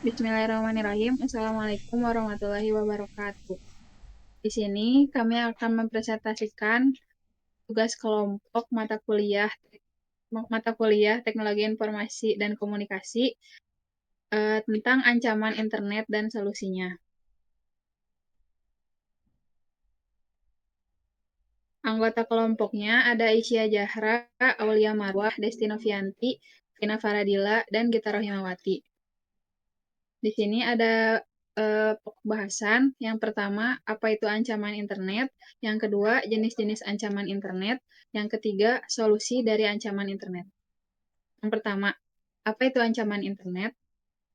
Bismillahirrahmanirrahim. Assalamualaikum warahmatullahi wabarakatuh. Di sini kami akan mempresentasikan tugas kelompok mata kuliah Teknologi Informasi dan Komunikasi tentang ancaman internet dan solusinya. Anggota kelompoknya ada Isya Jahra, Aulia Marwah, Desti Novianti, Vina Faradila, dan Gita Rohimawati. Di sini ada pokok bahasan. Yang pertama, apa itu ancaman internet? Yang kedua, jenis-jenis ancaman internet. Yang ketiga, solusi dari ancaman internet. Yang pertama, apa itu ancaman internet?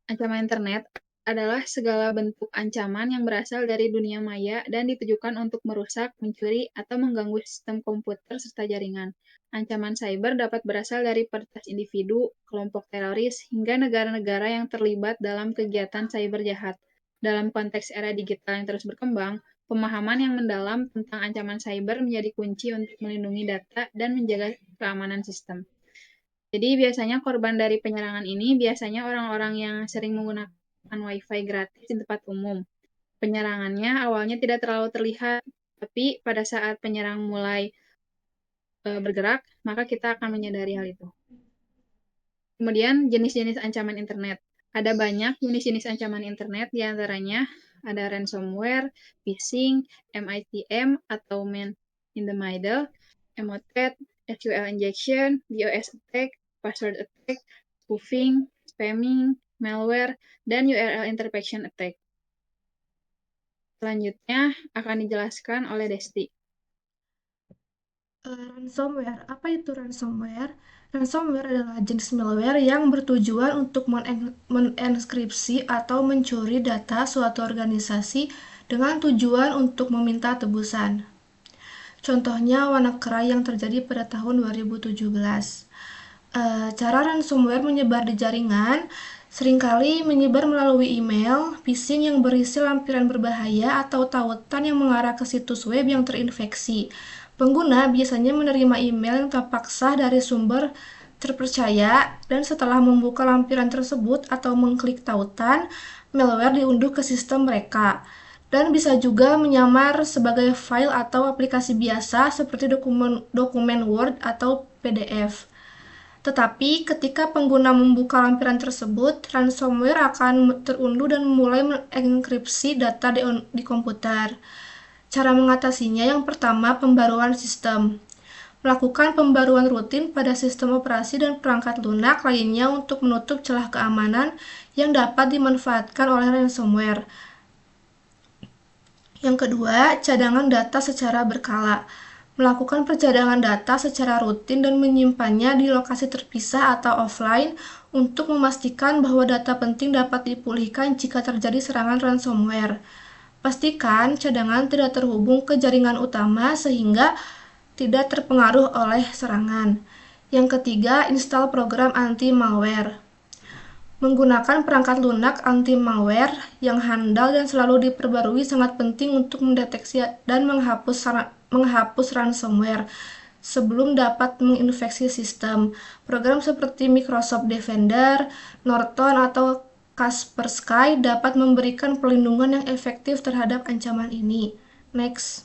Ancaman internet adalah segala bentuk ancaman yang berasal dari dunia maya dan ditujukan untuk merusak, mencuri, atau mengganggu sistem komputer serta jaringan. Ancaman cyber dapat berasal dari peretas individu, kelompok teroris, hingga negara-negara yang terlibat dalam kegiatan cyber jahat. Dalam konteks era digital yang terus berkembang, pemahaman yang mendalam tentang ancaman cyber menjadi kunci untuk melindungi data dan menjaga keamanan sistem. Jadi biasanya korban dari penyerangan ini biasanya orang-orang yang sering menggunakan Wi-Fi gratis di tempat umum. Penyerangannya awalnya tidak terlalu terlihat, tapi pada saat penyerang mulai bergerak, maka kita akan menyadari hal itu. Kemudian jenis-jenis ancaman internet. Ada banyak jenis-jenis ancaman internet, di antaranya ada ransomware, phishing, MITM atau man in the middle, emotet, SQL injection, DOS attack, password attack, spoofing, spamming, malware, dan URL interception attack. Selanjutnya akan dijelaskan oleh Desti. Ransomware. Apa itu ransomware? Ransomware adalah jenis malware yang bertujuan untuk menenskripsi atau mencuri data suatu organisasi dengan tujuan untuk meminta tebusan. Contohnya WannaCry yang terjadi pada tahun 2017. Cara ransomware menyebar di jaringan seringkali menyebar melalui email, phishing yang berisi lampiran berbahaya atau tautan yang mengarah ke situs web yang terinfeksi. Pengguna biasanya menerima email yang tampak sah dari sumber terpercaya dan setelah membuka lampiran tersebut atau mengklik tautan, malware diunduh ke sistem mereka dan bisa juga menyamar sebagai file atau aplikasi biasa seperti dokumen Word atau PDF. Tetapi ketika pengguna membuka lampiran tersebut, ransomware akan terunduh dan mulai mengenkripsi data di komputer. Cara mengatasinya yang pertama, pembaruan sistem. Melakukan pembaruan rutin pada sistem operasi dan perangkat lunak lainnya untuk menutup celah keamanan yang dapat dimanfaatkan oleh ransomware. Yang kedua, cadangan data secara berkala. Melakukan percadangan data secara rutin dan menyimpannya di lokasi terpisah atau offline untuk memastikan bahwa data penting dapat dipulihkan jika terjadi serangan ransomware. Pastikan cadangan tidak terhubung ke jaringan utama sehingga tidak terpengaruh oleh serangan. Yang ketiga, install program anti-malware. Menggunakan perangkat lunak anti-malware yang handal dan selalu diperbarui sangat penting untuk mendeteksi dan menghapus ransomware sebelum dapat menginfeksi sistem. Program seperti Microsoft Defender, Norton, atau Kaspersky dapat memberikan perlindungan yang efektif terhadap ancaman ini. Next.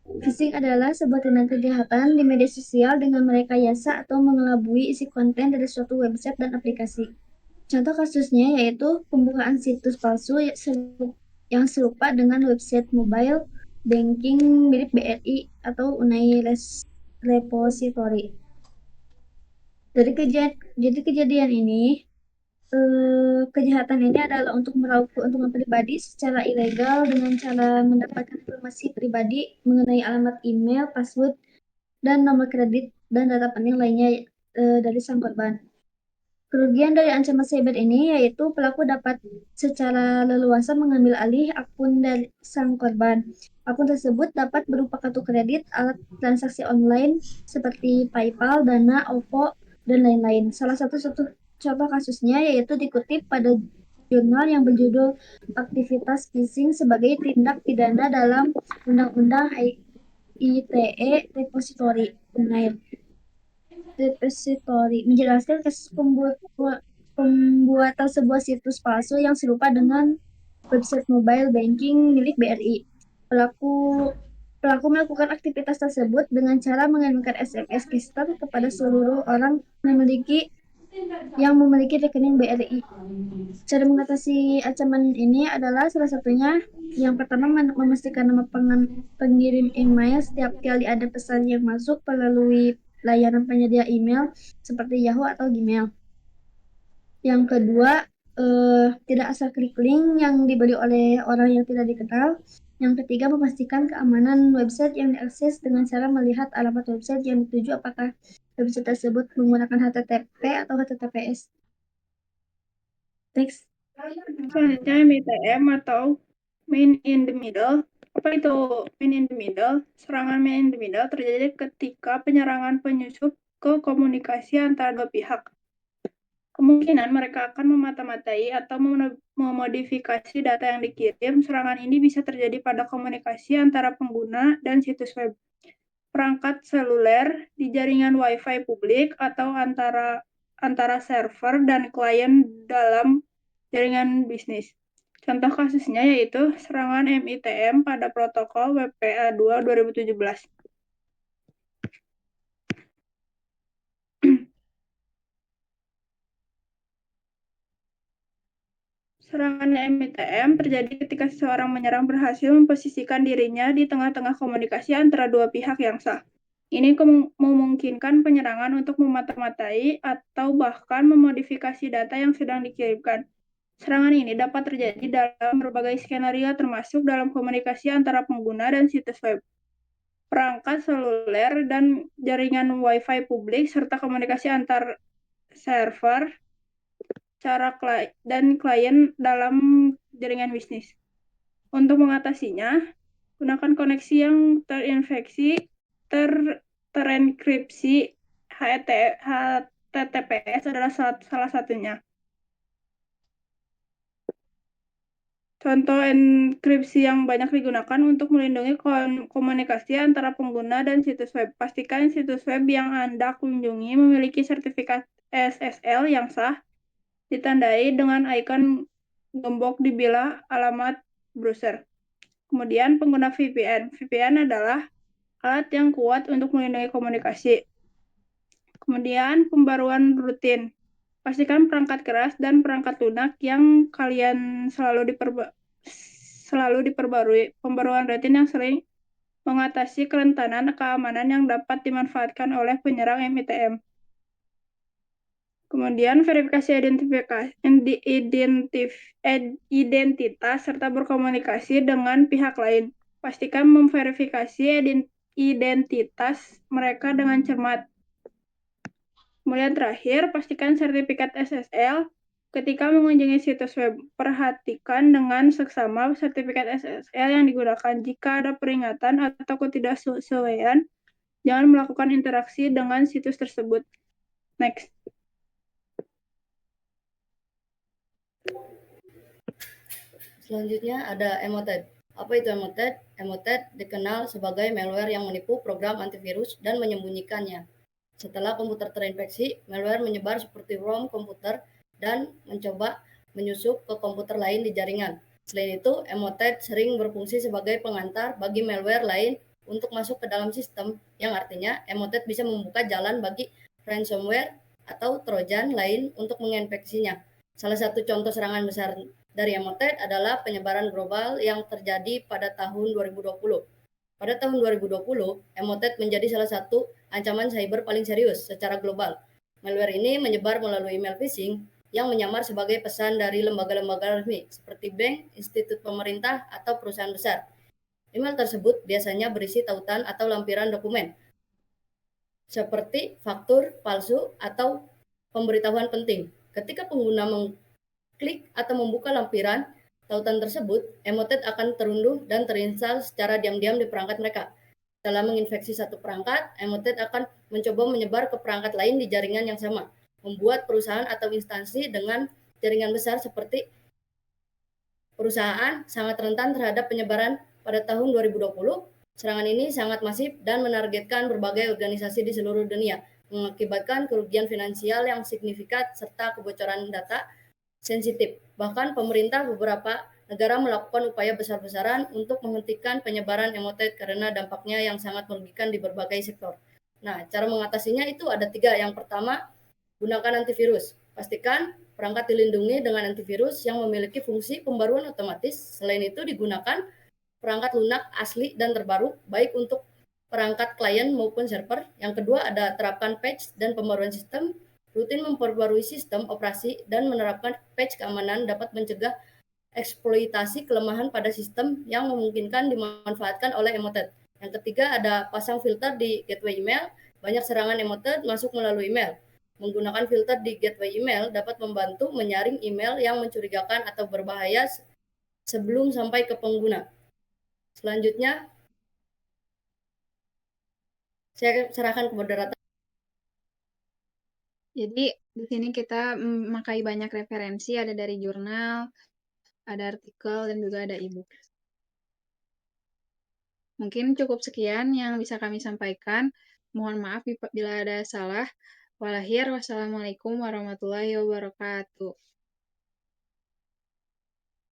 Phishing adalah sebuah tindakan kejahatan di media sosial dengan merekayasa atau mengelabui isi konten dari suatu website dan aplikasi. Contoh kasusnya yaitu pembukaan situs palsu yang serupa dengan website mobile banking milik BRI atau Unai Repository. Jadi kejadian ini, kejahatan ini adalah untuk meraup keuntungan pribadi secara ilegal dengan cara mendapatkan informasi pribadi mengenai alamat email, password, dan nomor kredit dan data penting lainnya dari sang korban. Kerugian dari ancaman cyber ini yaitu pelaku dapat secara leluasa mengambil alih akun dari sang korban. Akun tersebut dapat berupa kartu kredit, alat transaksi online seperti PayPal, Dana, OVO, dan lain-lain. Salah satu contoh kasusnya yaitu dikutip pada jurnal yang berjudul Aktivitas Phishing sebagai Tindak Pidana dalam Undang-Undang ITE Repository Unai Repository menjelaskan kasus pembuatan pembuatan sebuah situs palsu yang serupa dengan website mobile banking milik BRI. Pelaku melakukan aktivitas tersebut dengan cara mengirimkan SMS custom kepada seluruh orang yang memiliki rekening BRI. Cara mengatasi ancaman ini adalah salah satunya yang pertama memastikan nama pengirim email setiap kali ada pesan yang masuk melalui layanan penyedia email seperti Yahoo atau Gmail. Yang kedua, tidak asal klik link yang dibeli oleh orang yang tidak dikenal. Yang ketiga, memastikan keamanan website yang diakses dengan cara melihat alamat website yang dituju apakah website tersebut menggunakan HTTP atau HTTPS. Next. Selanjutnya MITM atau Man in the Middle. Apa itu Man in the Middle? Serangan Man in the Middle terjadi ketika penyerangan penyusup ke komunikasi antara dua pihak. Kemungkinan mereka akan memata-matai atau memodifikasi data yang dikirim. Serangan ini bisa terjadi pada komunikasi antara pengguna dan situs web, perangkat seluler di jaringan Wi-Fi publik, atau antara server dan klien dalam jaringan bisnis. Contoh kasusnya yaitu serangan MITM pada protokol WPA2 2017. Serangan MITM terjadi ketika seseorang menyerang berhasil memposisikan dirinya di tengah-tengah komunikasi antara dua pihak yang sah. Ini memungkinkan penyerangan untuk memata-matai atau bahkan memodifikasi data yang sedang dikirimkan. Serangan ini dapat terjadi dalam berbagai skenario termasuk dalam komunikasi antara pengguna dan situs web, perangkat seluler dan jaringan Wi-Fi publik, serta komunikasi antar server dan klien dalam jaringan bisnis. Untuk mengatasinya, gunakan koneksi yang terinfeksi, terenkripsi. HTTPS adalah salah satunya. Contoh enkripsi yang banyak digunakan untuk melindungi komunikasi antara pengguna dan situs web. Pastikan situs web yang Anda kunjungi memiliki sertifikat SSL yang sah, ditandai dengan ikon gembok di bilah alamat browser. Kemudian pengguna VPN. VPN adalah alat yang kuat untuk melindungi komunikasi. Kemudian pembaruan rutin. Pastikan perangkat keras dan perangkat lunak yang kalian selalu diperbarui. Pembaruan rutin yang sering mengatasi kerentanan keamanan yang dapat dimanfaatkan oleh penyerang MITM. Kemudian verifikasi identitas serta berkomunikasi dengan pihak lain. Pastikan memverifikasi identitas mereka dengan cermat. Kemudian terakhir, pastikan sertifikat SSL ketika mengunjungi situs web. Perhatikan dengan seksama sertifikat SSL yang digunakan. Jika ada peringatan atau ketidaksesuaian, jangan melakukan interaksi dengan situs tersebut. Next. Selanjutnya ada Emotet. Apa itu Emotet? Emotet dikenal sebagai malware yang menipu program antivirus dan menyembunyikannya. Setelah komputer terinfeksi, malware menyebar seperti ROM komputer dan mencoba menyusup ke komputer lain di jaringan. Selain itu, Emotet sering berfungsi sebagai pengantar bagi malware lain untuk masuk ke dalam sistem, yang artinya Emotet bisa membuka jalan bagi ransomware atau trojan lain untuk menginfeksinya. Salah satu contoh serangan besar dari Emotet adalah penyebaran global yang terjadi pada tahun 2020. Pada tahun 2020, Emotet menjadi salah satu ancaman cyber paling serius secara global. Malware ini menyebar melalui email phishing yang menyamar sebagai pesan dari lembaga-lembaga resmi seperti bank, institut pemerintah, atau perusahaan besar. Email tersebut biasanya berisi tautan atau lampiran dokumen seperti faktur palsu atau pemberitahuan penting. Ketika pengguna klik atau membuka lampiran tautan tersebut, Emotet akan terunduh dan terinstall secara diam-diam di perangkat mereka. Setelah menginfeksi satu perangkat, Emotet akan mencoba menyebar ke perangkat lain di jaringan yang sama, membuat perusahaan atau instansi dengan jaringan besar seperti perusahaan sangat rentan terhadap penyebaran. Pada tahun 2020, serangan ini sangat masif dan menargetkan berbagai organisasi di seluruh dunia, mengakibatkan kerugian finansial yang signifikan serta kebocoran data. sensitif. Bahkan pemerintah beberapa negara melakukan upaya besar-besaran untuk menghentikan penyebaran emotet karena dampaknya yang sangat merugikan di berbagai sektor. Nah, cara mengatasinya itu ada 3. Yang pertama, gunakan antivirus. Pastikan perangkat dilindungi dengan antivirus yang memiliki fungsi pembaruan otomatis. Selain itu, digunakan perangkat lunak asli dan terbaru, baik untuk perangkat klien maupun server. Yang kedua, ada terapkan patch dan pembaruan sistem. Rutin memperbarui sistem operasi dan menerapkan patch keamanan dapat mencegah eksploitasi kelemahan pada sistem yang memungkinkan dimanfaatkan oleh emotet. Yang ketiga, ada pasang filter di gateway email. Banyak serangan emotet masuk melalui email. Menggunakan filter di gateway email dapat membantu menyaring email yang mencurigakan atau berbahaya sebelum sampai ke pengguna. Selanjutnya, saya serahkan ke moderator. Jadi di sini kita memakai banyak referensi, ada dari jurnal, ada artikel, dan juga ada e-book. Mungkin cukup sekian yang bisa kami sampaikan. Mohon maaf bila ada salah. Wassalamualaikum warahmatullahi wabarakatuh.